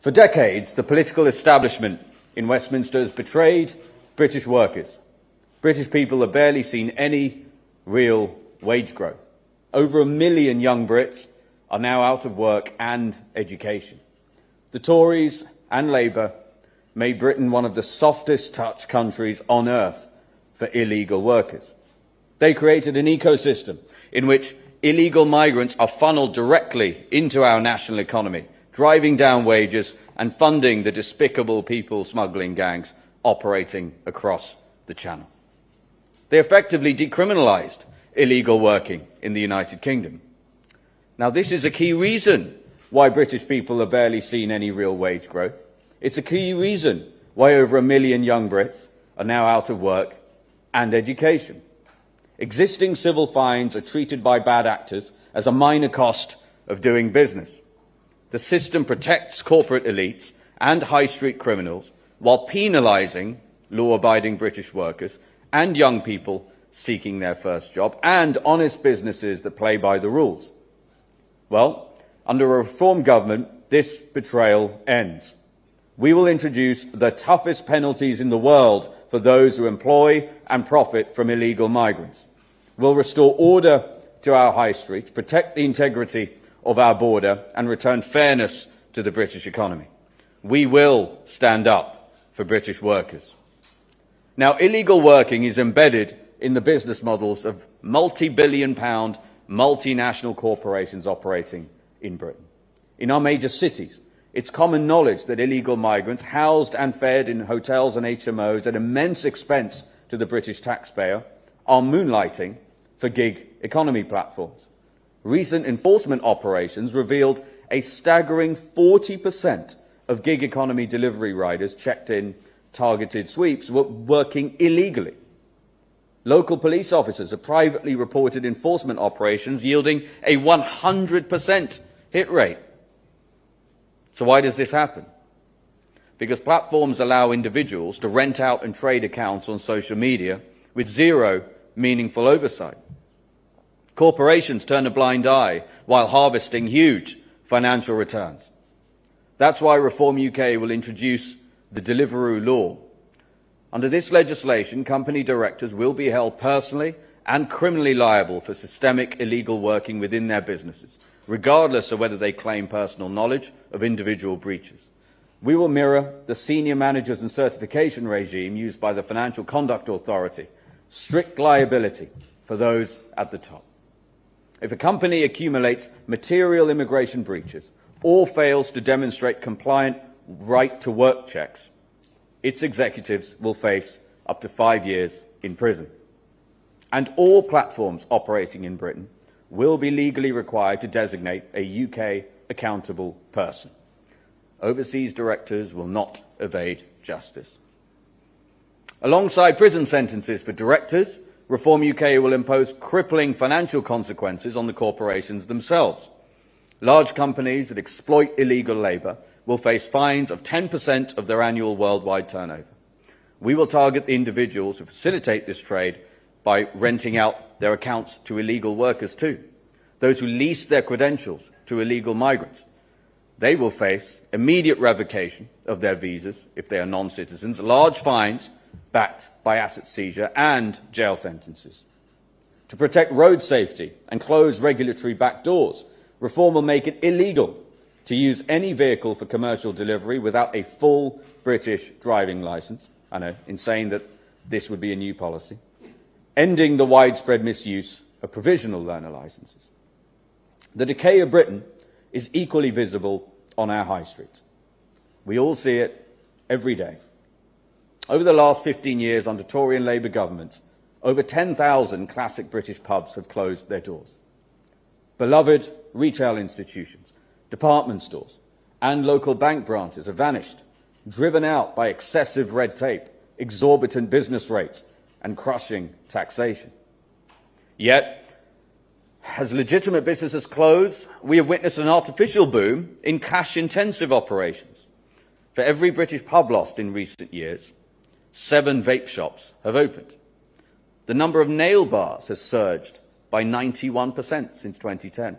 For decades, the political establishment in Westminster has betrayed British workers. British people have barely seen any real wage growth. Over 1 million young Brits are now out of work and education. The Tories and Labour made Britain one of the softest touch countries on earth for illegal workers. They created an ecosystem in which illegal migrants are funneled directly into our national economy, driving down wages and funding the despicable people smuggling gangs operating across the Channel. They effectively decriminalised illegal working in the United Kingdom. Now, this is a key reason why British people have barely seen any real wage growth. It's a key reason why over 1 million young Brits are now out of work and education. Existing civil fines are treated by bad actors as a minor cost of doing business. The system protects corporate elites and high street criminals while penalising law-abiding British workers and young people seeking their first job and honest businesses that play by the rules. Well, under a reform government, this betrayal ends. We will introduce the toughest penalties in the world for those who employ and profit from illegal migrants. We'll restore order to our high streets, protect the integrity of our border and return fairness to the British economy. We will stand up for British workers. Now, illegal working is embedded in the business models of multi-billion-pound multinational corporations operating in Britain. In our major cities, it's common knowledge that illegal migrants housed and fed in hotels and HMOs at immense expense to the British taxpayer are moonlighting for gig economy platforms. Recent enforcement operations revealed a staggering 40% of gig economy delivery riders checked in targeted sweeps were working illegally. Local police officers have privately reported enforcement operations yielding a 100% hit rate. So why does this happen? Because platforms allow individuals to rent out and trade accounts on social media with zero meaningful oversight. Corporations turn a blind eye while harvesting huge financial returns. That's why Reform UK will introduce the Deliveroo law. Under this legislation, company directors will be held personally and criminally liable for systemic illegal working within their businesses, regardless of whether they claim personal knowledge of individual breaches. We will mirror the senior managers and certification regime used by the Financial Conduct Authority, strict liability for those at the top. If a company accumulates material immigration breaches or fails to demonstrate compliant right-to-work checks, its executives will face up to 5 years in prison. And all platforms operating in Britain will be legally required to designate a UK accountable person. Overseas directors will not evade justice. Alongside prison sentences for directors, Reform UK will impose crippling financial consequences on the corporations themselves. Large companies that exploit illegal labour will face fines of 10% of their annual worldwide turnover. We will target the individuals who facilitate this trade by renting out their accounts to illegal workers too. Those who lease their credentials to illegal migrants. They will face immediate revocation of their visas if they are non-citizens, large fines backed by asset seizure and jail sentences. To protect road safety and close regulatory backdoors, Reform will make it illegal to use any vehicle for commercial delivery without a full British driving licence. I know, in saying that this would be a new policy. Ending the widespread misuse of provisional learner licences. The decay of Britain is equally visible on our high streets. We all see it every day. Over the last 15 years under Tory and Labour governments, over 10,000 classic British pubs have closed their doors. Beloved retail institutions, department stores and local bank branches have vanished, driven out by excessive red tape, exorbitant business rates and crushing taxation. Yet, as legitimate businesses close, we have witnessed an artificial boom in cash-intensive operations. For every British pub lost in recent years, 7 vape shops have opened. The number of nail bars has surged by 91% since 2010.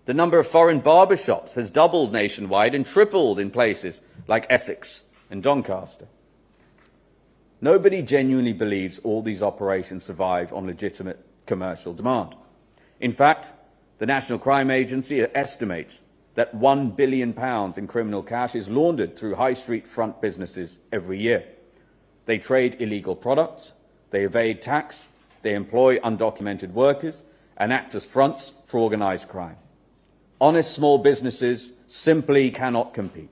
The number of foreign barber shops has doubled nationwide and tripled in places like Essex and Doncaster. Nobody genuinely believes all these operations survive on legitimate commercial demand. In fact, the National Crime Agency estimates that £1 billion in criminal cash is laundered through high street front businesses every year. They trade illegal products, they evade tax, they employ undocumented workers and act as fronts for organised crime. Honest small businesses simply cannot compete.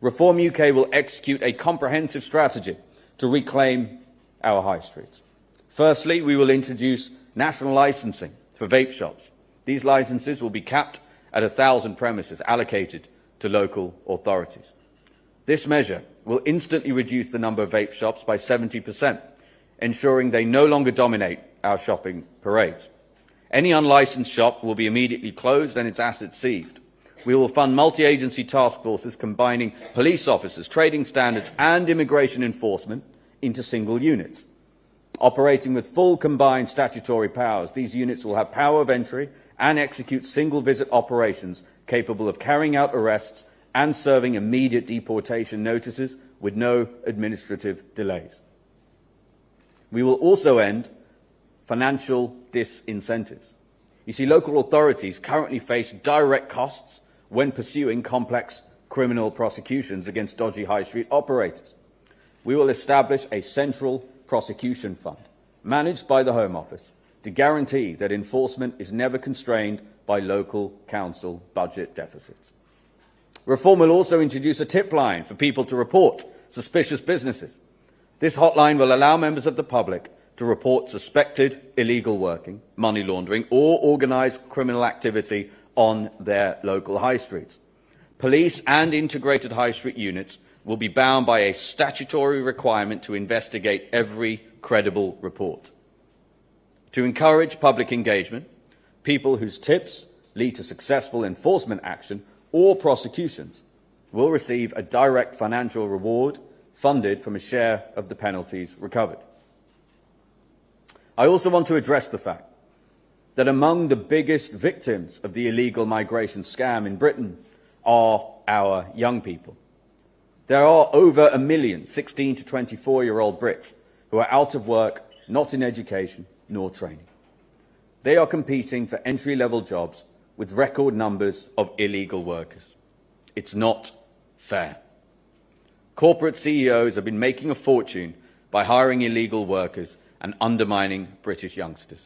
Reform UK will execute a comprehensive strategy to reclaim our high streets. Firstly, we will introduce national licensing for vape shops. These licenses will be capped at 1,000 premises allocated to local authorities. This measure will instantly reduce the number of vape shops by 70%, ensuring they no longer dominate our shopping parades. Any unlicensed shop will be immediately closed and its assets seized. We will fund multi-agency task forces combining police officers, trading standards and immigration enforcement into single units. Operating with full combined statutory powers, these units will have power of entry and execute single-visit operations capable of carrying out arrests and serving immediate deportation notices with no administrative delays. We will also end financial disincentives. You see, local authorities currently face direct costs when pursuing complex criminal prosecutions against dodgy high street operators. We will establish a central prosecution fund managed by the Home Office to guarantee that enforcement is never constrained by local council budget deficits. Reform will also introduce a tip line for people to report suspicious businesses. This hotline will allow members of the public to report suspected illegal working, money laundering or organised criminal activity on their local high streets. Police and integrated high street units will be bound by a statutory requirement to investigate every credible report. To encourage public engagement, people whose tips lead to successful enforcement action or prosecutions will receive a direct financial reward funded from a share of the penalties recovered. I also want to address the fact that among the biggest victims of the illegal migration scam in Britain are our young people. There are over 1 million 16 to 24-year-old Brits who are out of work, not in education nor training. They are competing for entry-level jobs with record numbers of illegal workers. It's not fair. Corporate CEOs have been making a fortune by hiring illegal workers and undermining British youngsters.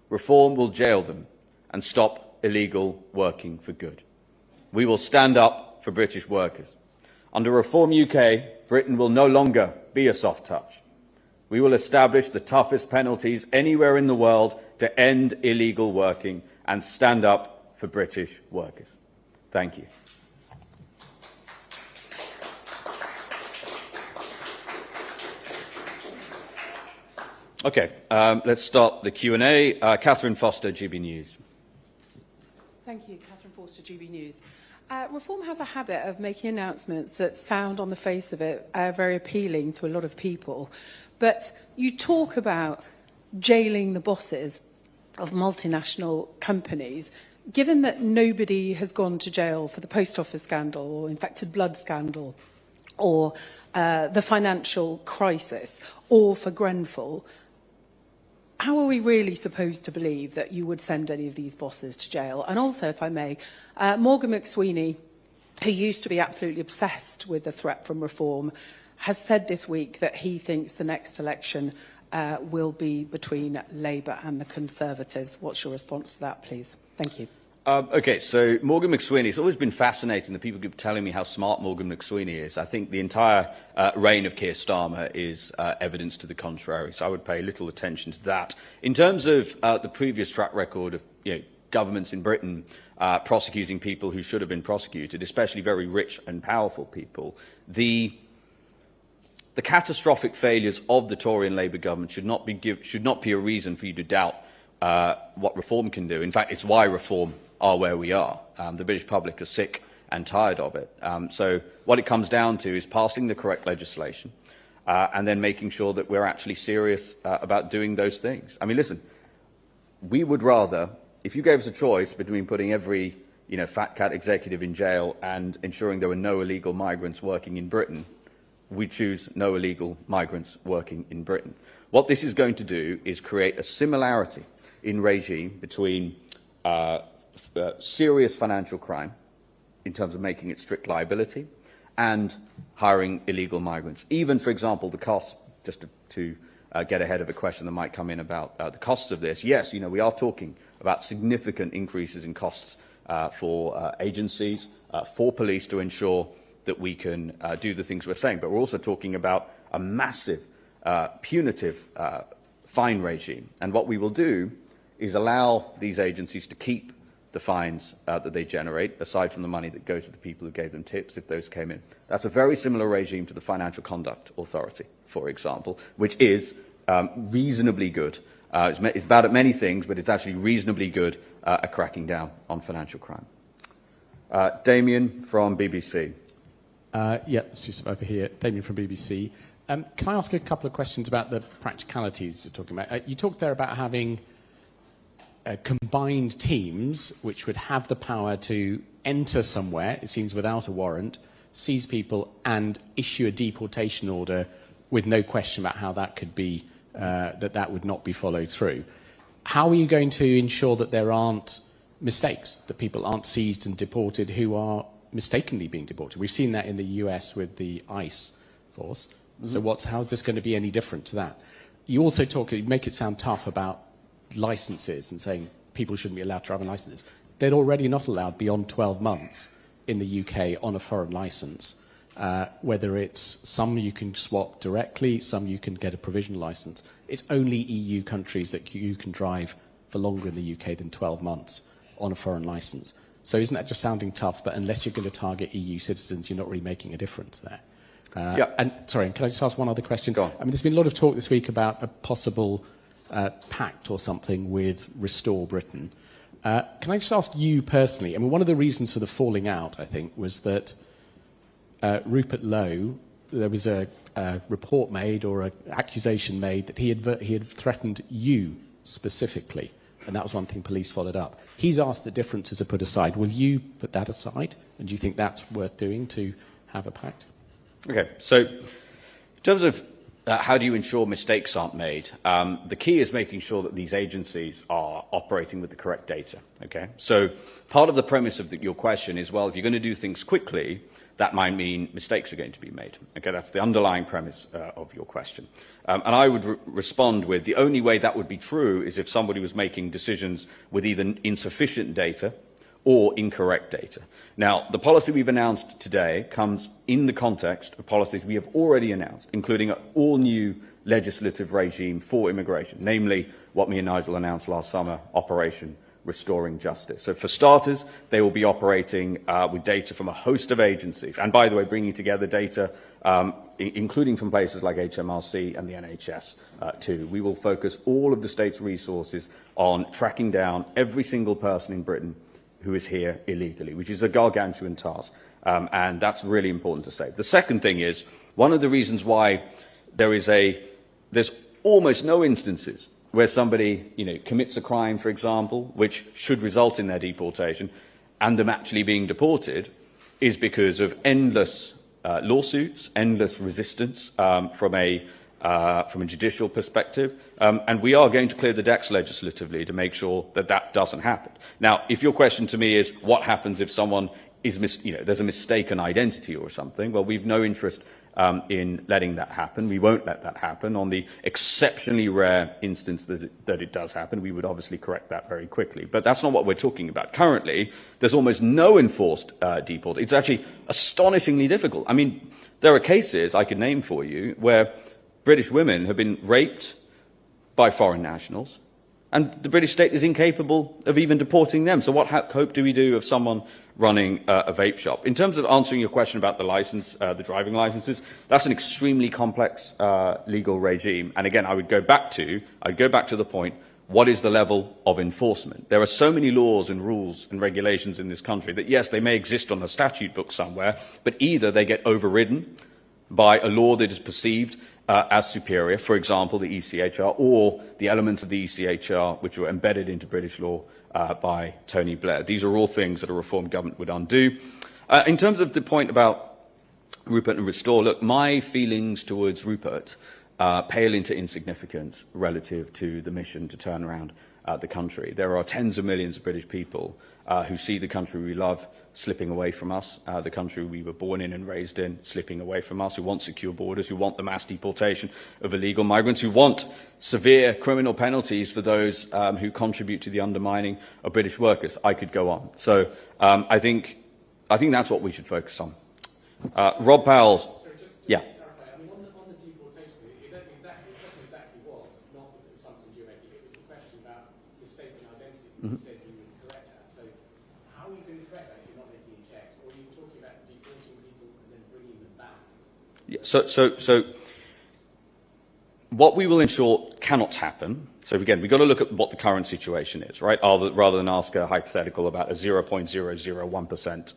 Reform will jail them and stop illegal working for good. We will stand up for British workers. Under Reform UK, Britain will no longer be a soft touch. We will establish the toughest penalties anywhere in the world to end illegal working and stand up for British workers. Thank you. Okay, let's start the Q&A. Catherine Foster, GB News. Thank you, Catherine Foster, GB News. Reform has a habit of making announcements that sound, on the face of it, very appealing to a lot of people. But you talk about jailing the bosses of multinational companies. Given that nobody has gone to jail for the post office scandal or infected blood scandal or the financial crisis or for Grenfell, how are we really supposed to believe that you would send any of these bosses to jail? And also, if I may, Morgan McSweeney, who used to be absolutely obsessed with the threat from reform, has said this week that he thinks the next election will be between Labour and the Conservatives. What's your response to that, please? Thank you. Okay, so Morgan McSweeney, it's always been fascinating that people keep telling me how smart Morgan McSweeney is. I think the entire reign of Keir Starmer is evidence to the contrary, so I would pay little attention to that. In terms of the previous track record of governments in Britain prosecuting people who should have been prosecuted, especially very rich and powerful people, the catastrophic failures of the Tory and Labour government should not be a reason for you to doubt what reform can do. In fact, it's why reform are where we are. The British public are sick and tired of it. So what it comes down to is passing the correct legislation and then making sure that we're actually serious about doing those things. I mean, listen, we would rather if you gave us a choice between putting every fat cat executive in jail and ensuring there were no illegal migrants working in Britain, we choose no illegal migrants working in Britain. What this is going to do is create a similarity in regime between serious financial crime, in terms of making it strict liability, and hiring illegal migrants. Even, for example, the costs, just to get ahead of a question that might come in about the costs of this. Yes, we are talking about significant increases in costs for agencies, for police to ensure that we can do the things we're saying. But we're also talking about a massive punitive fine regime. And what we will do is allow these agencies to keep the fines that they generate, aside from the money that goes to the people who gave them tips, if those came in. That's a very similar regime to the Financial Conduct Authority, for example, which is reasonably good. It's bad at many things, but it's actually reasonably good at cracking down on financial crime. Damien from BBC. It's Yusuf over here. Damien from BBC. Can I ask a couple of questions about the practicalities you're talking about? You talked there about having combined teams which would have the power to enter somewhere, it seems without a warrant, seize people and issue a deportation order with no question about how that could be, that would not be followed through. How are you going to ensure that there aren't mistakes, that people aren't seized and deported who are mistakenly being deported? We've seen that in the US with the ICE force. So how's this going to be any different to that? You also you make it sound tough about licenses and saying people shouldn't be allowed to drive licenses. They're already not allowed beyond 12 months in the UK on a foreign license. Whether it's some you can swap directly, some you can get a provisional license. It's only EU countries that you can drive for longer in the UK than 12 months on a foreign license. So isn't that just sounding tough? But unless you're going to target EU citizens, you're not really making a difference there. And sorry, can I just ask one other question? Go on. I mean, there's been a lot of talk this week about a possible pact or something with Restore Britain. Can I just ask you personally, I mean, one of the reasons for the falling out, I think, was that Rupert Lowe, there was a report made or an accusation made that he had threatened you specifically, and that was one thing police followed up. He's asked that differences are put aside. Will you put that aside, and do you think that's worth doing to have a pact? Okay, so in terms of how do you ensure mistakes aren't made, the key is making sure that these agencies are operating with the correct data. Okay, so part of the premise of your question is, well, if you're going to do things quickly, that might mean mistakes are going to be made. Okay, that's the underlying premise of your question. And I would respond with the only way that would be true is if somebody was making decisions with either insufficient data or incorrect data. Now, the policy we've announced today comes in the context of policies we have already announced, including an all-new legislative regime for immigration, namely what me and Nigel announced last summer, Operation Restoring Justice. So for starters, they will be operating with data from a host of agencies, and by the way, bringing together data including from places like HMRC and the NHS too. We will focus all of the state's resources on tracking down every single person in Britain who is here illegally, which is a gargantuan task, and that's really important to say. The second thing is, one of the reasons why there's almost no instances where somebody commits a crime, for example, which should result in their deportation, and them actually being deported, is because of endless lawsuits, endless resistance from a judicial perspective, and we are going to clear the decks legislatively to make sure that that doesn't happen. Now, if your question to me is what happens if someone is there's a mistaken identity or something, well, we've no interest in letting that happen. We won't let that happen. On the exceptionally rare instance that it does happen, we would obviously correct that very quickly. But that's not what we're talking about. Currently, there's almost no enforced deport. It's actually astonishingly difficult. I mean, there are cases I could name for you where British women have been raped by foreign nationals, and the British state is incapable of even deporting them. So what hope do we do of someone running a vape shop? In terms of answering your question about the license, the driving licenses, that's an extremely complex legal regime. And again, I'd go back to the point, what is the level of enforcement? There are so many laws and rules and regulations in this country that, yes, they may exist on the statute book somewhere, but either they get overridden by a law that is perceived as superior, for example, the ECHR, or the elements of the ECHR which were embedded into British law by Tony Blair. These are all things that a reform government would undo. In terms of the point about Rupert and Restore, look, my feelings towards Rupert pale into insignificance relative to the mission to turn around the country. There are tens of millions of British people who see the country we love slipping away from us, the country we were born in and raised in slipping away from us, who want secure borders, who want the mass deportation of illegal migrants, who want severe criminal penalties for those who contribute to the undermining of British workers. I could go on. So I think that's what we should focus on. Rob Powell. Yeah. On the deportation, exactly was not the assumptions you're making. It was the question about mistaken identity. You said you would correct that. So how are you going to correct that if you're not making any checks? Or are you talking about deporting people and then bringing them back? Yeah, so what we will ensure cannot happen. So again, we've got to look at what the current situation is, right? Rather than ask a hypothetical about a 0.001%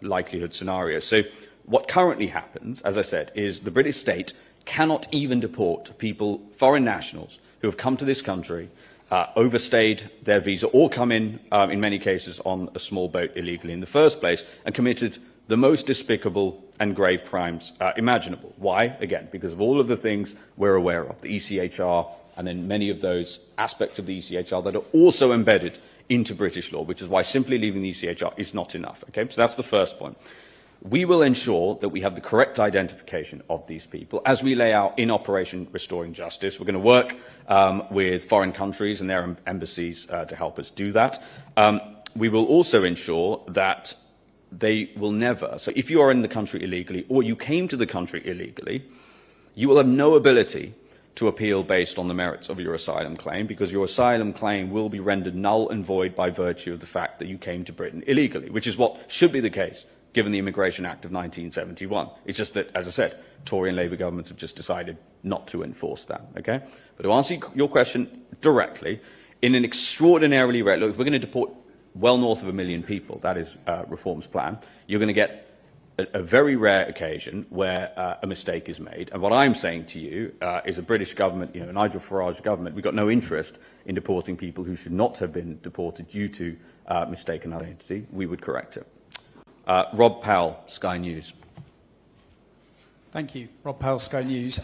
likelihood scenario. So what currently happens, as I said, is the British state cannot even deport people, foreign nationals, who have come to this country, overstayed their visa, or come in many cases, on a small boat illegally in the first place, and committed the most despicable and grave crimes imaginable. Why? Again, because of all of the things we're aware of, the ECHR, and then many of those aspects of the ECHR that are also embedded into British law, which is why simply leaving the ECHR is not enough. Okay, so that's the first point. We will ensure that we have the correct identification of these people as we lay out in Operation Restoring Justice. We're going to work with foreign countries and their embassies to help us do that. We will also ensure that they will never, so if you are in the country illegally or you came to the country illegally, you will have no ability to appeal based on the merits of your asylum claim, because your asylum claim will be rendered null and void by virtue of the fact that you came to Britain illegally, which is what should be the case given the Immigration Act of 1971. It's just that, as I said, Tory and Labour governments have just decided not to enforce that, okay? But to answer your question directly, in an extraordinarily rare, look, if we're going to deport well north of 1 million people, that is Reform's plan, you're going to get a very rare occasion where a mistake is made. And what I'm saying to you is a British government, a Nigel Farage government, we've got no interest in deporting people who should not have been deported due to mistaken identity. We would correct it. Rob Powell, Sky News. Thank you. Rob Powell, Sky News.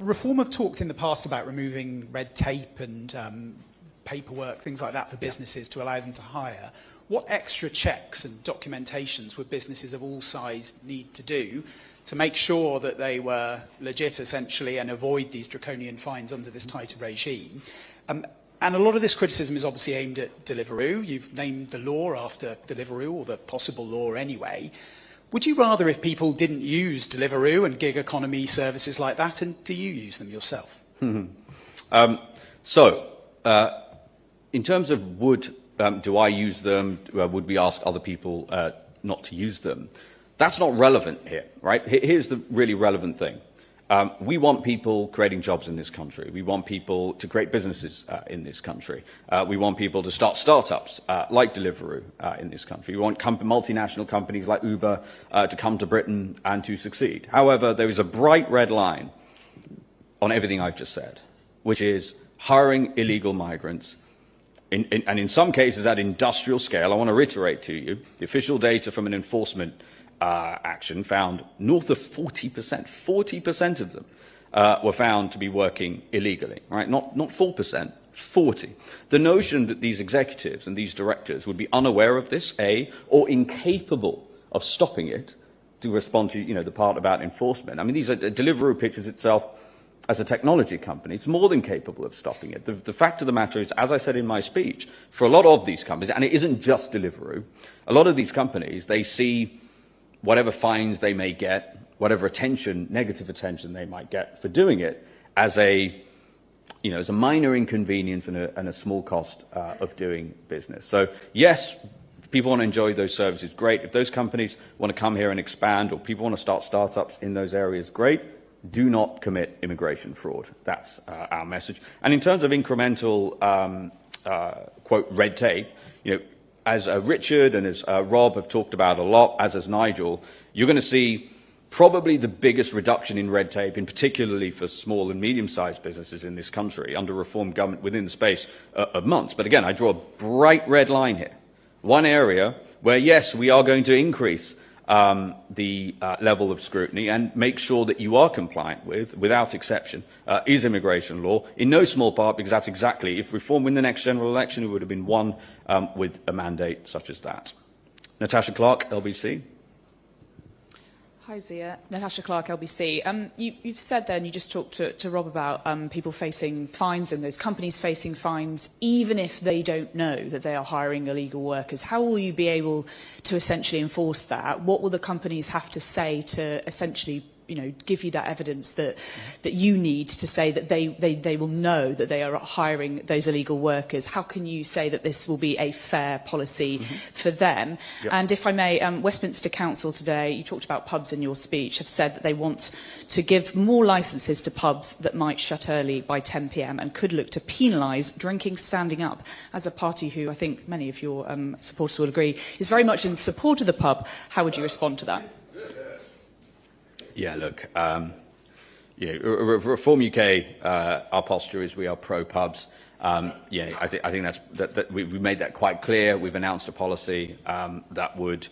Reform have talked in the past about removing red tape and paperwork, things like that for businesses to allow them to hire. What extra checks and documentations would businesses of all size need to do to make sure that they were legit, essentially, and avoid these draconian fines under this tighter regime? And a lot of this criticism is obviously aimed at Deliveroo. You've named the law after Deliveroo, or the possible law anyway. Would you rather if people didn't use Deliveroo and gig economy services like that, and do you use them yourself? In terms of do I use them, would we ask other people not to use them? That's not relevant here, right? Here's the really relevant thing. We want people creating jobs in this country. We want people to create businesses in this country. We want people to start startups like Deliveroo in this country. We want multinational companies like Uber to come to Britain and to succeed. However, there is a bright red line on everything I've just said, which is hiring illegal migrants, and in some cases at industrial scale. I want to reiterate to you, the official data from an enforcement action found north of 40%. 40% of them were found to be working illegally, right? Not 4%, 40. The notion that these executives and these directors would be unaware of this, or incapable of stopping it, to respond to the part about enforcement. I mean, these are Deliveroo pitches itself as a technology company. It's more than capable of stopping it. The fact of the matter is, as I said in my speech, for a lot of these companies, and it isn't just Deliveroo, a lot of these companies, they see whatever fines they may get, whatever negative attention they might get for doing it, as a minor inconvenience and a small cost of doing business. So yes, if people want to enjoy those services, great. If those companies want to come here and expand, or people want to start startups in those areas, great. Do not commit immigration fraud. That's our message. And in terms of incremental, quote, red tape, as Richard and as Rob have talked about a lot, as has Nigel, you're going to see probably the biggest reduction in red tape, in particularly for small and medium-sized businesses in this country under reform government within the space of months. But again, I draw a bright red line here. One area where, yes, we are going to increase the level of scrutiny and make sure that you are compliant with, without exception, is immigration law, in no small part because that's exactly, if reform win the next general election, it would have been won with a mandate such as that. Natasha Clark, LBC. Hi, Zia. Natasha Clark, LBC. You've said there, and you just talked to Rob about people facing fines and those companies facing fines, even if they don't know that they are hiring illegal workers. How will you be able to essentially enforce that? What will the companies have to say to essentially, give you that evidence that you need to say that they will know that they are hiring those illegal workers? How can you say that this will be a fair policy for them? Yep. And if I may, Westminster Council today, you talked about pubs in your speech, have said that they want to give more licences to pubs that might shut early by 10 p.m. and could look to penalise drinking standing up. As a party who I think many of your supporters will agree is very much in support of the pub, how would you respond to that? Yeah, look, Reform UK, our posture is we are pro-pubs. I think that we've made that quite clear. We've announced a policy that would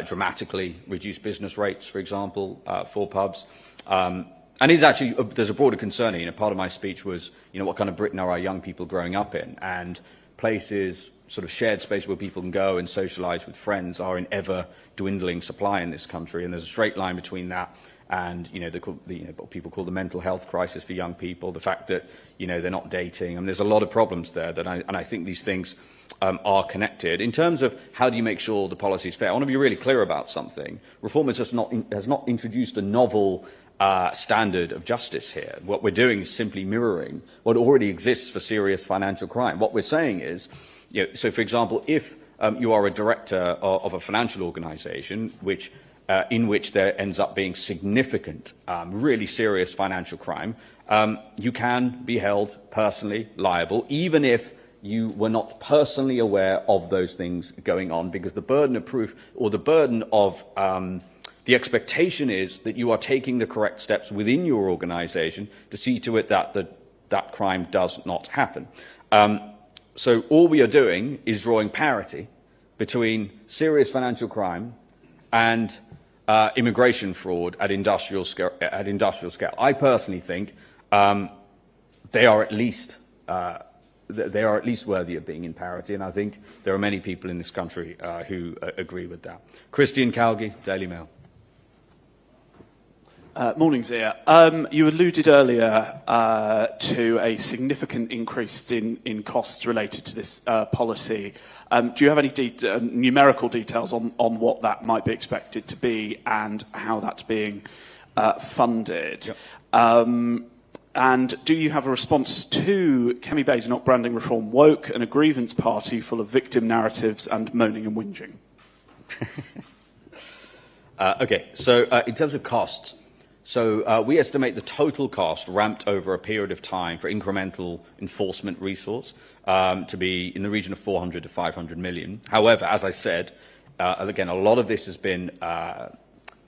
dramatically reduce business rates, for example, for pubs. And it's actually, there's a broader concern here. Part of my speech was, what kind of Britain are our young people growing up in? And places, sort of shared space where people can go and socialise with friends are in ever dwindling supply in this country. And there's a straight line between that and what people call the mental health crisis for young people, the fact that they're not dating. There's a lot of problems there that I think these things are connected. In terms of how do you make sure the policy is fair, I want to be really clear about something. Reform has not introduced a novel standard of justice here. What we're doing is simply mirroring what already exists for serious financial crime. What we're saying is, so for example, if you are a director of a financial organisation in which there ends up being significant, really serious financial crime, you can be held personally liable, even if you were not personally aware of those things going on, because the burden of proof or the burden of the expectation is that you are taking the correct steps within your organisation to see to it that that crime does not happen. So all we are doing is drawing parity between serious financial crime and immigration fraud at industrial scale. I personally think they are at least worthy of being in parity, and I think there are many people in this country who agree with that. Christian Calgi, Daily Mail. Morning, Zia. You alluded earlier to a significant increase in costs related to this policy. Do you have any numerical details on what that might be expected to be and how that's being funded? Yep. And do you have a response to Kemi Badenoch branding reform woke and a grievance party full of victim narratives and moaning and whinging? Okay, so in terms of costs, we estimate the total cost ramped over a period of time for incremental enforcement resource to be in the region of 400 to 500 million. However, as I said, again, a lot of this has been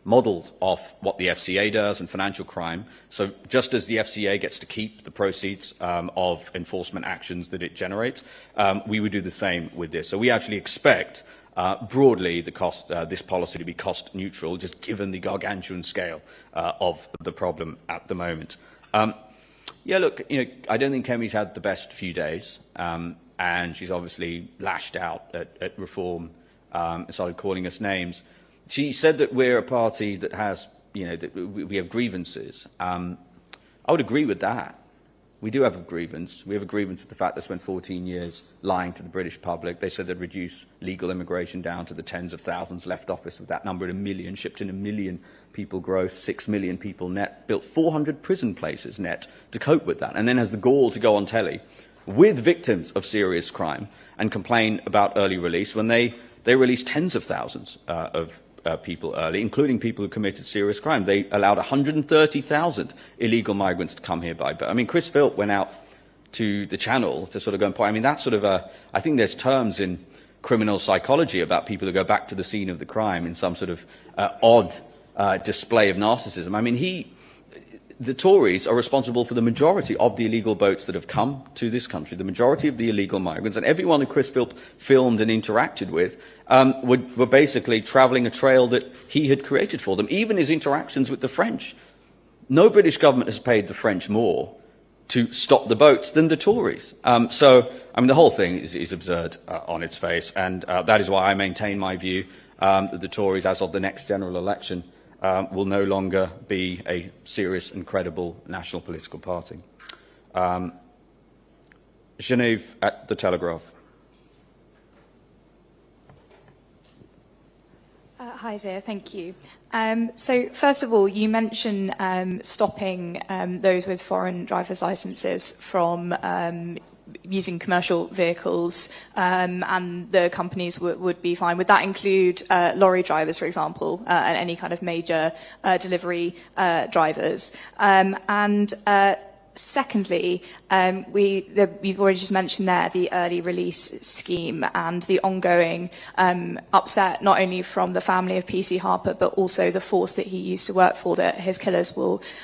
modelled off what the FCA does and financial crime. So just as the FCA gets to keep the proceeds of enforcement actions that it generates, we would do the same with this. So we actually expect broadly the cost, this policy to be cost neutral, just given the gargantuan scale of the problem at the moment. Yeah, look, I don't think Kemi's had the best few days, and she's obviously lashed out at Reform and started calling us names. She said that we're a party that has, that we have grievances. I would agree with that. We do have a grievance. We have a grievance with the fact they spent 14 years lying to the British public. They said they'd reduce legal immigration down to the tens of thousands, left office with that number at 1 million, shipped in 1 million people gross, 6 million people net, built 400 prison places net to cope with that, and then has the gall to go on telly with victims of serious crime and complain about early release when they released tens of thousands of people early, including people who committed serious crime. They allowed 130,000 illegal migrants to come here by boat. I mean, Chris Philp went out to the Channel to sort of go and point. I mean, that's sort of I think there's terms in criminal psychology about people who go back to the scene of the crime in some sort of odd display of narcissism. I mean, the Tories are responsible for the majority of the illegal boats that have come to this country, the majority of the illegal migrants, and everyone who Chris Philp filmed and interacted with were basically travelling a trail that he had created for them. Even his interactions with the French. No British government has paid the French more to stop the boats than the Tories. So, I mean, the whole thing is absurd on its face, and that is why I maintain my view that the Tories, as of the next general election, will no longer be a serious and credible national political party. Genevieve at the Telegraph. Hi, Zia. Thank you. So, first of all, you mentioned stopping those with foreign driver's licenses from using commercial vehicles, and the companies would be fine. Would that include lorry drivers, for example, and any kind of major delivery drivers? Secondly, you've already just mentioned there the early release scheme and the ongoing upset, not only from the family of PC Harper, but also the force that he used to work for, that his killers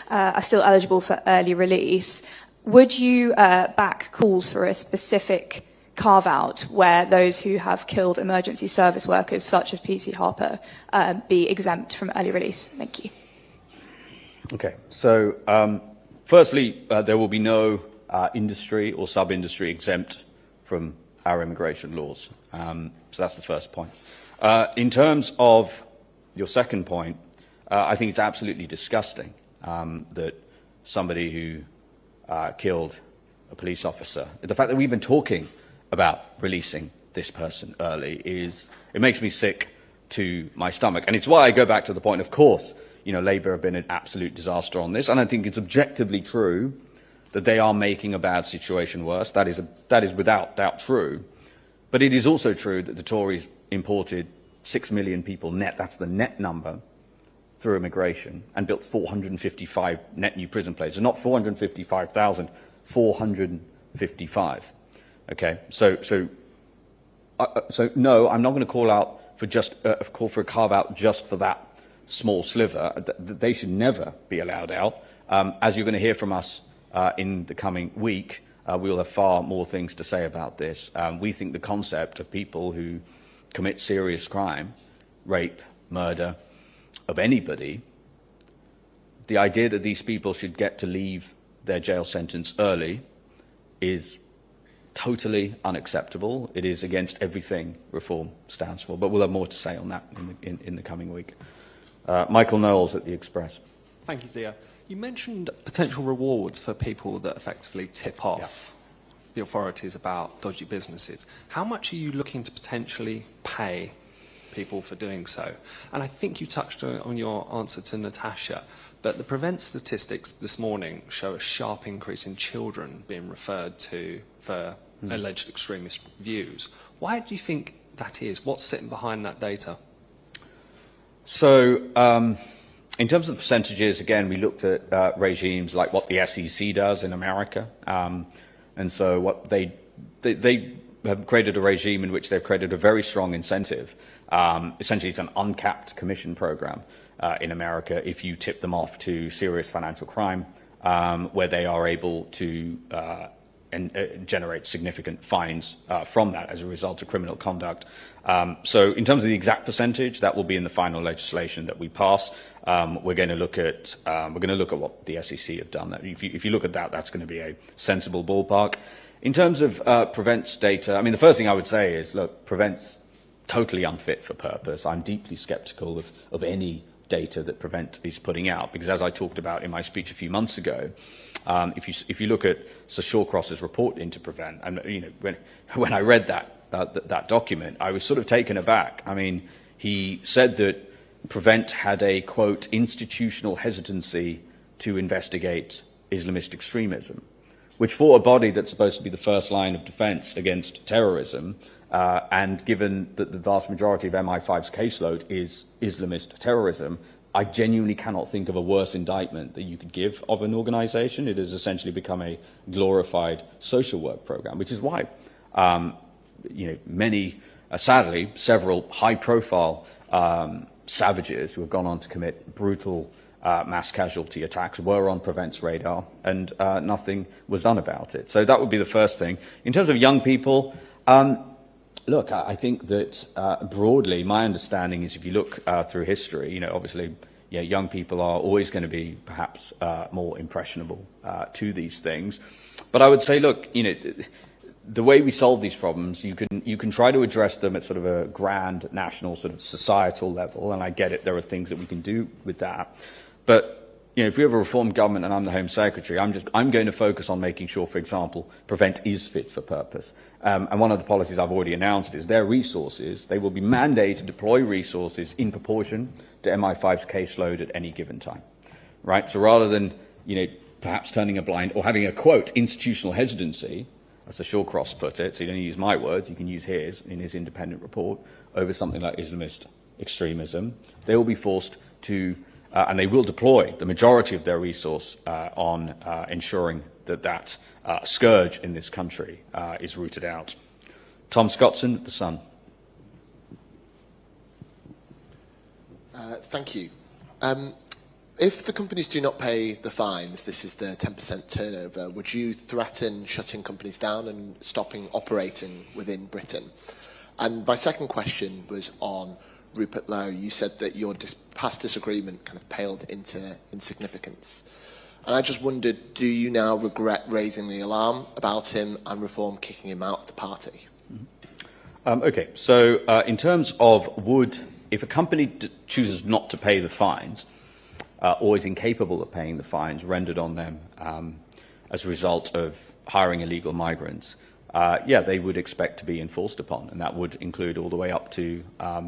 are still eligible for early release. Would you back calls for a specific carve-out where those who have killed emergency service workers, such as PC Harper, be exempt from early release? Thank you. Okay, so firstly, there will be no industry or sub-industry exempt from our immigration laws. So that's the first point. In terms of your second point, I think it's absolutely disgusting that somebody who killed a police officer, the fact that we've been talking about releasing this person early it makes me sick to my stomach. And it's why I go back to the point, of course, Labour have been an absolute disaster on this, and I think it's objectively true that they are making a bad situation worse. That is without doubt true. But it is also true that the Tories imported 6 million people net, that's the net number, through immigration, and built 455 net new prison places. Not 455,000, 455. Okay, so no, I'm not going to call for a carve out just for that small sliver. They should never be allowed out. As you're going to hear from us in the coming week, we will have far more things to say about this. We think the concept of people who commit serious crime, rape, murder, of anybody, the idea that these people should get to leave their jail sentence early is totally unacceptable. It is against everything reform stands for. But we'll have more to say on that in the coming week. Michael Knowles at The Express. Thank you, Zia. You mentioned potential rewards for people that effectively tip off the authorities about dodgy businesses. How much are you looking to potentially pay people for doing so? And I think you touched on your answer to Natasha, but the Prevent statistics this morning show a sharp increase in children being referred to for alleged extremist views. Why do you think that is? What's sitting behind that data? So, in terms of percentages, again, we looked at regimes like what the SEC does in America. And so what they have created a regime in which they've created a very strong incentive. Essentially, it's an uncapped commission program in America if you tip them off to serious financial crime, where they are able to generate significant fines from that as a result of criminal conduct. So in terms of the exact percentage, that will be in the final legislation that we pass. We're going to look at what the SEC have done. If you look at that, that's going to be a sensible ballpark. In terms of Prevent's data, I mean, the first thing I would say is, look, Prevent's totally unfit for purpose. I'm deeply skeptical of any data that Prevent is putting out, because as I talked about in my speech a few months ago, if you look at Sir Shawcross's report into Prevent, and when I read that document, I was sort of taken aback. I mean, he said that Prevent had a, quote, institutional hesitancy to investigate Islamist extremism, which for a body that's supposed to be the first line of defense against terrorism, and given that the vast majority of MI5's caseload is Islamist terrorism, I genuinely cannot think of a worse indictment that you could give of an organization. It has essentially become a glorified social work program, which is why many, sadly, several high-profile savages who have gone on to commit brutal mass casualty attacks were on Prevent's radar, and nothing was done about it. So that would be the first thing. In terms of young people, look, I think that broadly, my understanding is if you look through history, obviously, young people are always going to be perhaps more impressionable to these things. But I would say, look, the way we solve these problems, you can try to address them at sort of a grand national sort of societal level, and I get it, there are things that we can do with that. But if we have a reformed government and I'm the Home Secretary, I'm going to focus on making sure, for example, Prevent is fit for purpose. And one of the policies I've already announced is their resources. They will be mandated to deploy resources in proportion to MI5's caseload at any given time, right? So rather than, perhaps turning a blind or having a, quote, institutional hesitancy, as the Shawcross put it, so you don't use my words, you can use his in his independent report, over something like Islamist extremism, they will be forced to and they will deploy the majority of their resource on ensuring that scourge in this country is rooted out. Tom Scottson, The Sun. Thank you. If the companies do not pay the fines, this is the 10% turnover, would you threaten shutting companies down and stopping operating within Britain? And my second question was on Rupert Lowe. You said that your past disagreement kind of paled into insignificance. And I just wondered, do you now regret raising the alarm about him and Reform kicking him out of the party? Okay, so in terms of if a company chooses not to pay the fines, or is incapable of paying the fines rendered on them as a result of hiring illegal migrants, they would expect to be enforced upon, and that would include all the way up to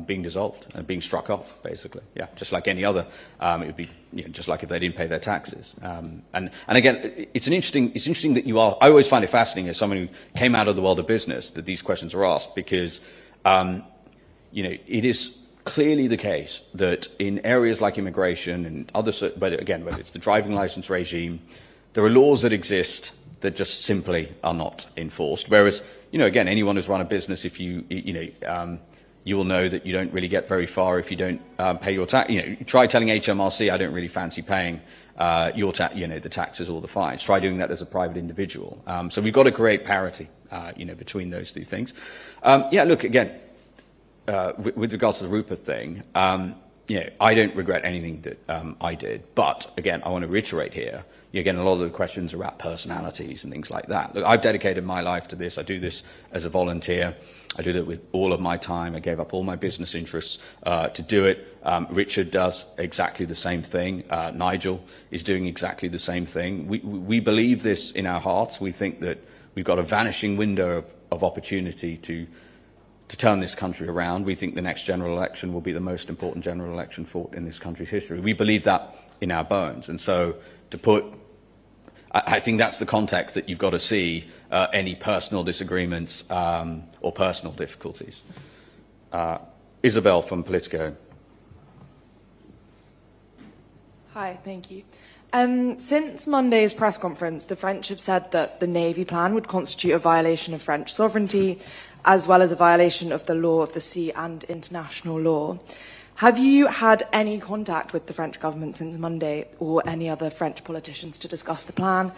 being dissolved and being struck off, basically. Yeah, just like any other. It would be just like if they didn't pay their taxes. And again, it's interesting that you are. I always find it fascinating as someone who came out of the world of business that these questions are asked, because it is clearly the case that in areas like immigration and other, whether it's the driving license regime, there are laws that exist that just simply are not enforced. Whereas, again, anyone who's run a business, if you will know that you don't really get very far if you don't pay your tax. Try telling HMRC, I don't really fancy paying the taxes or the fines. Try doing that as a private individual. So we've got to create parity, between those two things. Look, again, with regards to the Rupert thing, I don't regret anything that I did. But again, I want to reiterate here. Again, a lot of the questions are about personalities and things like that. Look, I've dedicated my life to this. I do this as a volunteer. I do that with all of my time. I gave up all my business interests to do it. Richard does exactly the same thing. Nigel is doing exactly the same thing. We believe this in our hearts. We think that we've got a vanishing window of opportunity to turn this country around. We think the next general election will be the most important general election fought in this country's history. We believe that in our bones. And so I think that's the context that you've got to see any personal disagreements or personal difficulties. Isabel from Politico. Hi, thank you. Since Monday's press conference, the French have said that the Navy plan would constitute a violation of French sovereignty, as well as a violation of the law of the sea and international law. Have you had any contact with the French government since Monday, or any other French politicians, to discuss the plan?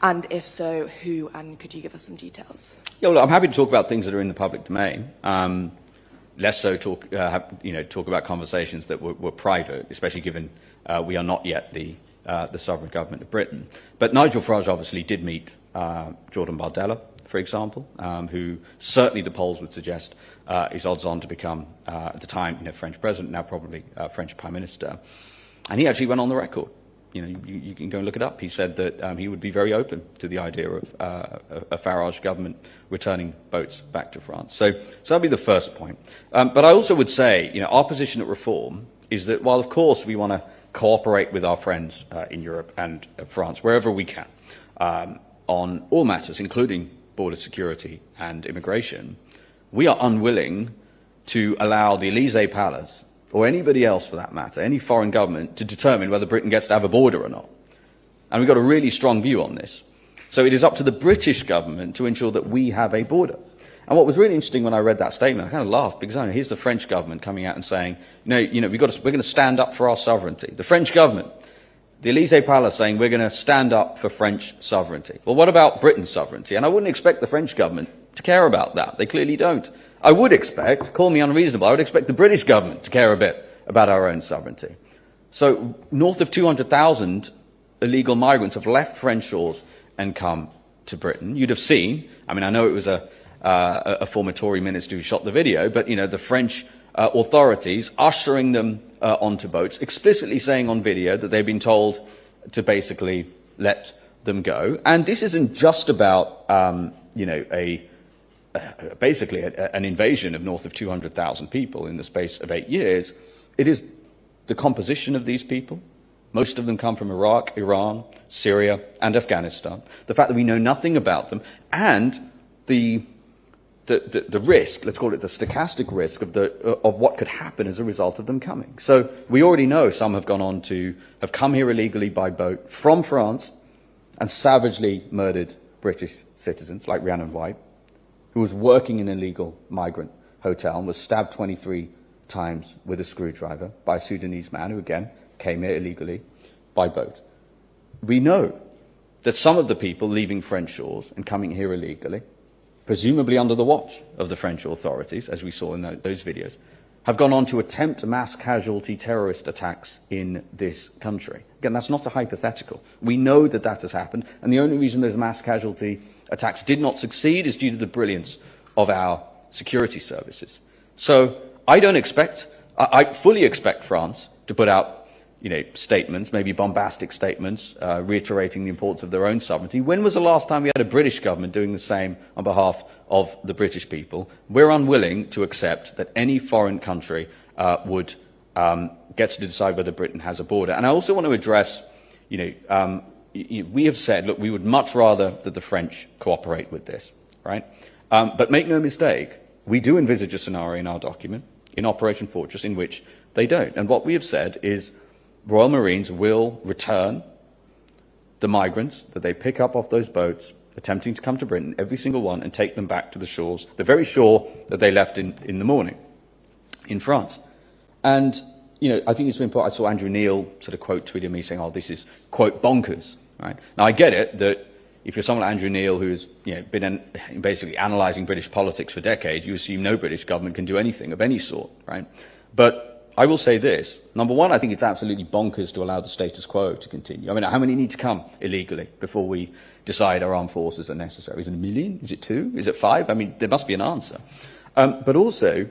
And if so, who? And could you give us some details? Yeah, well, I'm happy to talk about things that are in the public domain. Less so talk about conversations that were private, especially given we are not yet the sovereign government of Britain. But Nigel Farage obviously did meet Jordan Bardella, for example, who certainly the polls would suggest is odds on to become, at the time, French president, now probably French prime minister. And he actually went on the record. You can go and look it up. He said that he would be very open to the idea of a Farage government returning boats back to France. So that'd be the first point. But I also would say, our position at Reform is that while, of course, we want to cooperate with our friends in Europe and France, wherever we can, on all matters, including border security and immigration, we are unwilling to allow the Elysee Palace, or anybody else for that matter, any foreign government, to determine whether Britain gets to have a border or not. And we've got a really strong view on this. So it is up to the British government to ensure that we have a border. And what was really interesting when I read that statement, I kind of laughed because here's the French government coming out and saying, we're going to stand up for our sovereignty. The French government, the Élysée Palace saying we're going to stand up for French sovereignty. Well, what about Britain's sovereignty? And I wouldn't expect the French government to care about that. They clearly don't. I would expect, call me unreasonable, I would expect the British government to care a bit about our own sovereignty. So north of 200,000 illegal migrants have left French shores and come to Britain. You'd have seen, I know it was a former Tory minister who shot the video, but the French authorities ushering them onto boats, explicitly saying on video that they've been told to basically let them go. And this isn't just about, basically an invasion of north of 200,000 people in the space of 8 years. It is the composition of these people. Most of them come from Iraq, Iran, Syria, and Afghanistan. The fact that we know nothing about them, and the risk, let's call it the stochastic risk of what could happen as a result of them coming. So we already know some have come here illegally by boat from France and savagely murdered British citizens like Rhiannon White, who was working in an illegal migrant hotel and was stabbed 23 times with a screwdriver by a Sudanese man who, again, came here illegally by boat. We know that some of the people leaving French shores and coming here illegally, presumably under the watch of the French authorities, as we saw in those videos, have gone on to attempt mass casualty terrorist attacks in this country. Again, that's not a hypothetical. We know that that has happened, and the only reason those mass casualty attacks did not succeed is due to the brilliance of our security services. So I fully expect France to put out statements, maybe bombastic statements, reiterating the importance of their own sovereignty. When was the last time we had a British government doing the same on behalf of the British people? We're unwilling to accept that any foreign country would get to decide whether Britain has a border. And I also want to address, we have said, look, we would much rather that the French cooperate with this, right? But make no mistake, we do envisage a scenario in our document, in Operation Fortress, in which they don't. And what we have said is Royal Marines will return the migrants that they pick up off those boats attempting to come to Britain, every single one, and take them back to the shores, the very shore that they left in the morning in France. And, I think it's been important. I saw Andrew Neil sort of quote tweeted me saying, this is, quote, bonkers, right? Now, I get it that if you're someone like Andrew Neil who's been basically analysing British politics for decades, you assume no British government can do anything of any sort, right? But I will say this. Number one, I think it's absolutely bonkers to allow the status quo to continue. How many need to come illegally before we decide our armed forces are necessary? Is it 1 million? Is it 2? Is it 5? There must be an answer. But also,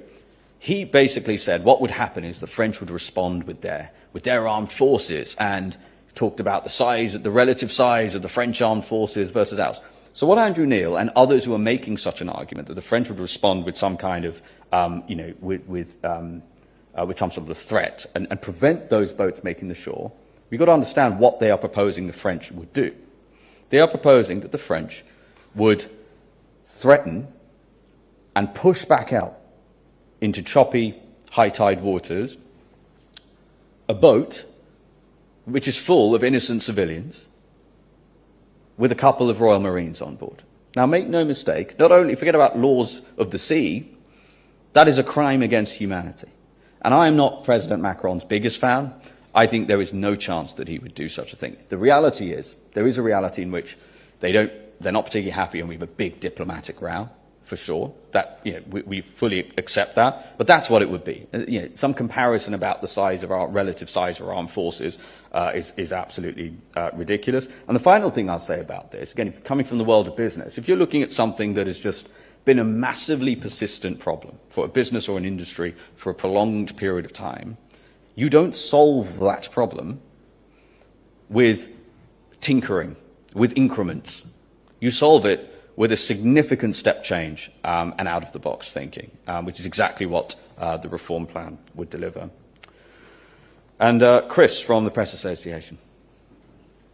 he basically said what would happen is the French would respond with their armed forces, and talked about the relative size of the French armed forces versus ours. So what Andrew Neil and others who are making such an argument that the French would respond with some kind of, with some sort of threat and prevent those boats making the shore, we've got to understand what they are proposing the French would do. They are proposing that the French would threaten and push back out into choppy, high tide waters a boat which is full of innocent civilians with a couple of Royal Marines on board. Now, make no mistake, not only forget about laws of the sea, that is a crime against humanity. And I am not President Macron's biggest fan. I think there is no chance that he would do such a thing. The reality is, there is a reality in which they're not particularly happy, and we have a big diplomatic row, for sure. That, we fully accept that, but that's what it would be. Some comparison about the relative size of our armed forces is absolutely ridiculous. And the final thing I'll say about this, again, coming from the world of business, if you're looking at something that has just been a massively persistent problem for a business or an industry for a prolonged period of time, you don't solve that problem with tinkering, with increments. You solve it with a significant step change and out-of-the-box thinking, which is exactly what the reform plan would deliver. And Chris from the Press Association.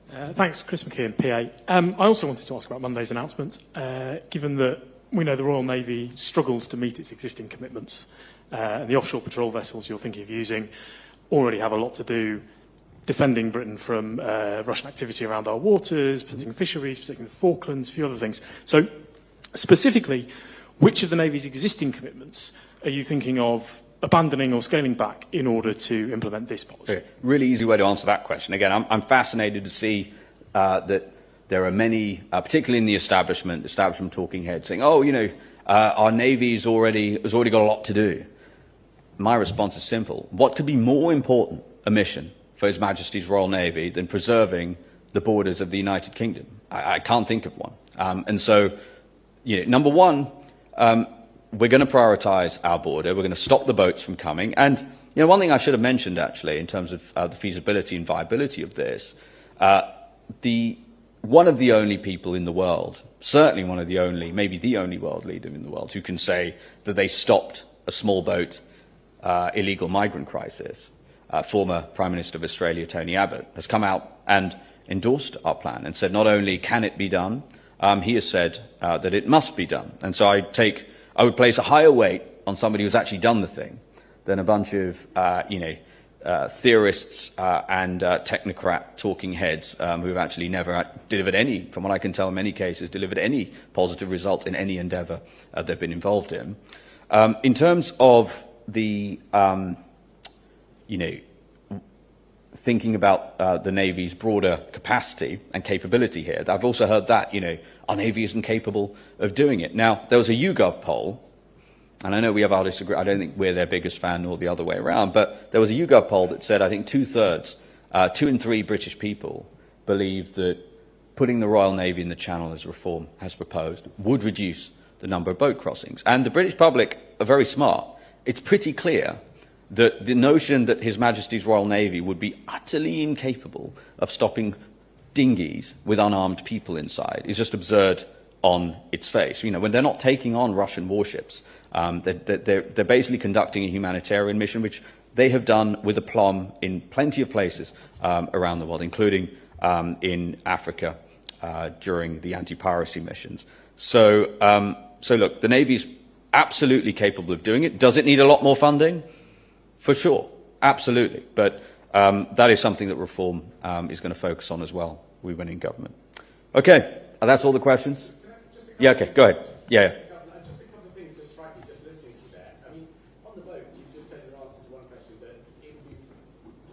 Thanks, Chris McKeon, PA. I also wanted to ask about Monday's announcement, given that we know the Royal Navy struggles to meet its existing commitments, and the offshore patrol vessels you're thinking of using already have a lot to do defending Britain from Russian activity around our waters, protecting fisheries, protecting the Falklands, a few other things. So, specifically, Which of the Navy's existing commitments are you thinking of abandoning or scaling back in order to implement this policy? Okay. Really easy way to answer that question. Again, I'm fascinated to see that there are many, particularly in the establishment talking heads saying, oh, our Navy's has already got a lot to do. My response is simple. What could be more important a mission for His Majesty's Royal Navy than preserving the borders of the United Kingdom? I can't think of one. And so, number one, we're going to prioritise our border. We're going to stop the boats from coming. And one thing I should have mentioned, actually, in terms of the feasibility and viability of this, one of the only people in the world, certainly one of the only, maybe the only world leader in the world, who can say that they stopped a small boat illegal migrant crisis, former Prime Minister of Australia, Tony Abbott, has come out and endorsed our plan and said not only can it be done, he has said that it must be done. And so I would place a higher weight on somebody who's actually done the thing than a bunch of, theorists and technocrat talking heads who have actually never delivered any, from what I can tell in many cases, delivered any positive result in any endeavour they've been involved in. In terms of the, thinking about the Navy's broader capacity and capability here, I've also heard that, our Navy isn't capable of doing it. Now, there was a YouGov poll, and I know we have our disagreement. I don't think we're their biggest fan nor the other way around, but there was a YouGov poll that said, I think 2/3, 2 in 3 British people believe that putting the Royal Navy in the Channel, as Reform has proposed, would reduce the number of boat crossings. And the British public are very smart. It's pretty clear that the notion that His Majesty's Royal Navy would be utterly incapable of stopping dinghies with unarmed people inside is just absurd on its face. When they're not taking on Russian warships, they're basically conducting a humanitarian mission, which they have done with aplomb in plenty of places around the world, including in Africa during the anti-piracy missions. So look, the Navy's absolutely capable of doing it. Does it need a lot more funding? For sure, absolutely. But that is something that Reform is going to focus on as well, we win in government. Okay, that's all the questions? Yeah, okay, go ahead. Yeah. Just a couple of things just strike me just listening to that. I mean, on the boats, you just said in answer to one question that if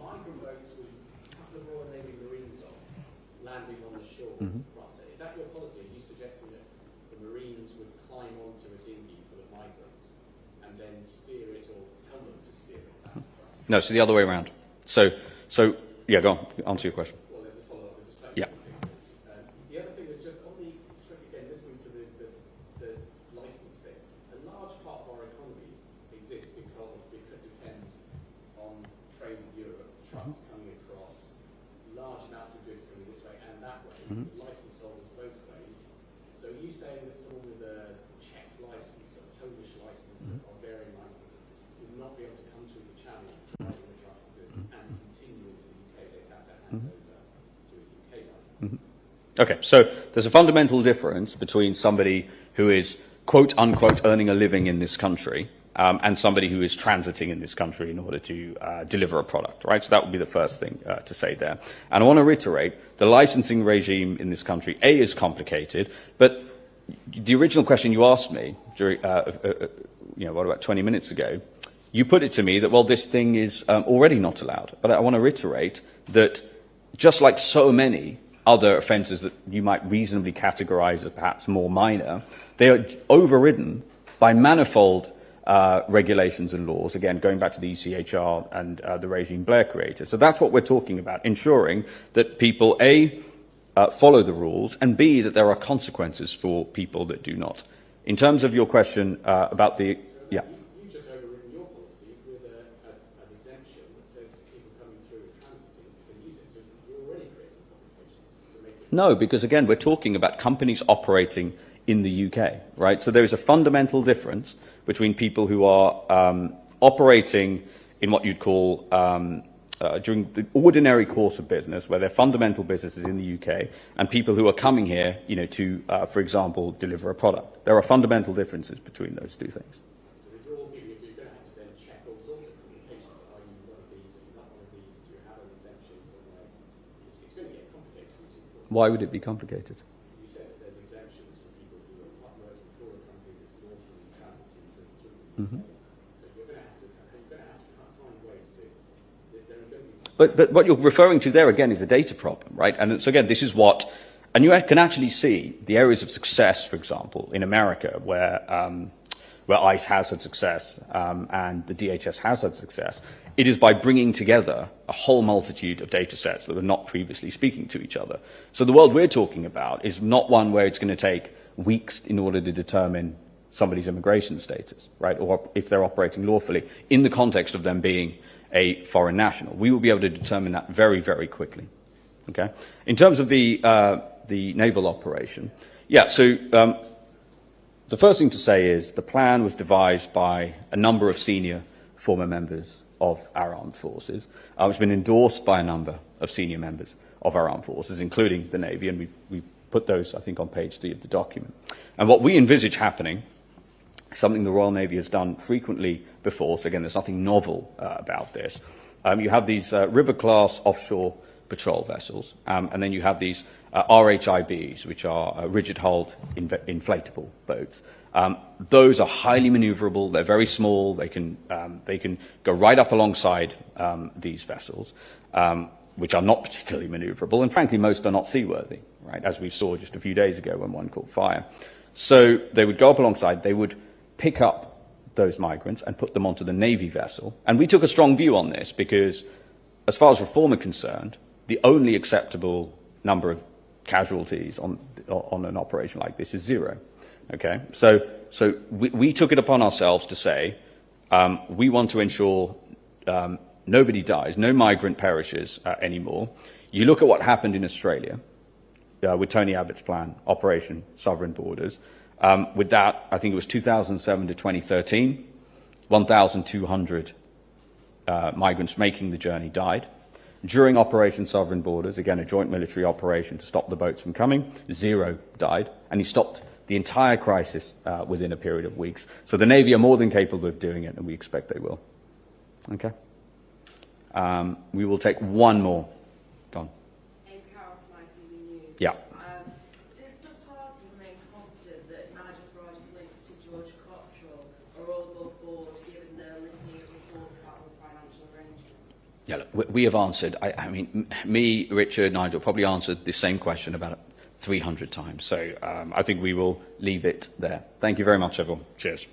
migrant boats with a couple of Royal Navy Marines on landing on the shore, is that your policy? Are you suggesting that the Marines would climb onto a dinghy full of migrants and then steer it or tell them to steer it? No, so the other way around. So yeah, go on, answer your question. Well, there's a follow-up. Yeah. The other thing is just on the, again, listening to the licence thing, a large part of our economy exists because it depends on trade with Europe, trucks coming across, large amounts of goods coming this way and that way, licence holders both ways. So are you saying that someone with a Czech licence, a Polish licence, a Bulgarian licence would not be able to come through the channel riding a truck of goods and continue into the UK? They'd have to hand over to a UK licence. Okay, so there's a fundamental difference between somebody who is, quote unquote, earning a living in this country and somebody who is transiting in this country in order to deliver a product, right? So that would be the first thing to say there. And I want to reiterate, the licensing regime in this country, A, is complicated, but the original question you asked me, during, what, about 20 minutes ago, you put it to me that, well, this thing is already not allowed. But I want to reiterate that just like so many other offences that you might reasonably categorise as perhaps more minor, they are overridden by manifold regulations and laws, again, going back to the ECHR and the regime Blair created. So that's what we're talking about, ensuring that people, A, follow the rules, and B, that there are consequences for people that do not. In terms of your question about the... Yeah. You've just overridden your policy with an exemption that says people coming through transiting can use it. So you're already creating complications to make it... No, because again, we're talking about companies operating in the UK, right? So there is a fundamental difference between people who are operating in what you'd call during the ordinary course of business, where their fundamental business is in the UK, and people who are coming here, to, for example, deliver a product. There are fundamental differences between those two things. You're going to have to then check all sorts of communications. Are you one of these? Are you not one of these? Do you have an exemption somewhere? It's going to get complicated. Why would it be complicated? You said that there's exemptions for people who are not working for a company that's lawfully But what you're referring to there, again, is a data problem, right? And so, again, this is what... And you can actually see the areas of success, for example, in America, where ICE has had success and the DHS has had success. It is by bringing together a whole multitude of data sets that were not previously speaking to each other. So the world we're talking about is not one where it's going to take weeks in order to determine somebody's immigration status, right? Or if they're operating lawfully in the context of them being a foreign national. We will be able to determine that very, very quickly. Okay? In terms of the naval operation, yeah, so the first thing to say is the plan was devised by a number of senior former members of our armed forces. It's been endorsed by a number of senior members of our armed forces, including the Navy, and we've put those, I think, on page 3 of the document. And what we envisage happening, something the Royal Navy has done frequently before, so again, there's nothing novel about this. You have these river-class offshore patrol vessels, and then you have these RHIBs, which are rigid-hulled inflatable boats. Those are highly maneuverable. They're very small. They can go right up alongside these vessels, which are not particularly maneuverable, and frankly, most are not seaworthy, right, as we saw just a few days ago when one caught fire. So they would go up alongside, they would pick up those migrants and put them onto the Navy vessel. And we took a strong view on this because, as far as reform are concerned, the only acceptable number of casualties on an operation like this is 0. Okay? So we took it upon ourselves to say, we want to ensure nobody dies, no migrant perishes anymore. You look at what happened in Australia with Tony Abbott's plan, Operation Sovereign Borders. With that, I think it was 2007 to 2013, 1,200 migrants making the journey died. During Operation Sovereign Borders, again, a joint military operation to stop the boats from coming, 0 died, and he stopped the entire crisis within a period of weeks. So the Navy are more than capable of doing it, and we expect they will. Okay? We will take one more. Go on. Yeah. Does the party remain confident that Nigel Farage's links to George Cottrell are all above board, given the litany of reports about his financial arrangements? Yeah, look, we have answered. I mean, me, Richard, Nigel probably answered the same question about 300 times. So I think we will leave it there. Thank you very much, everyone. Cheers.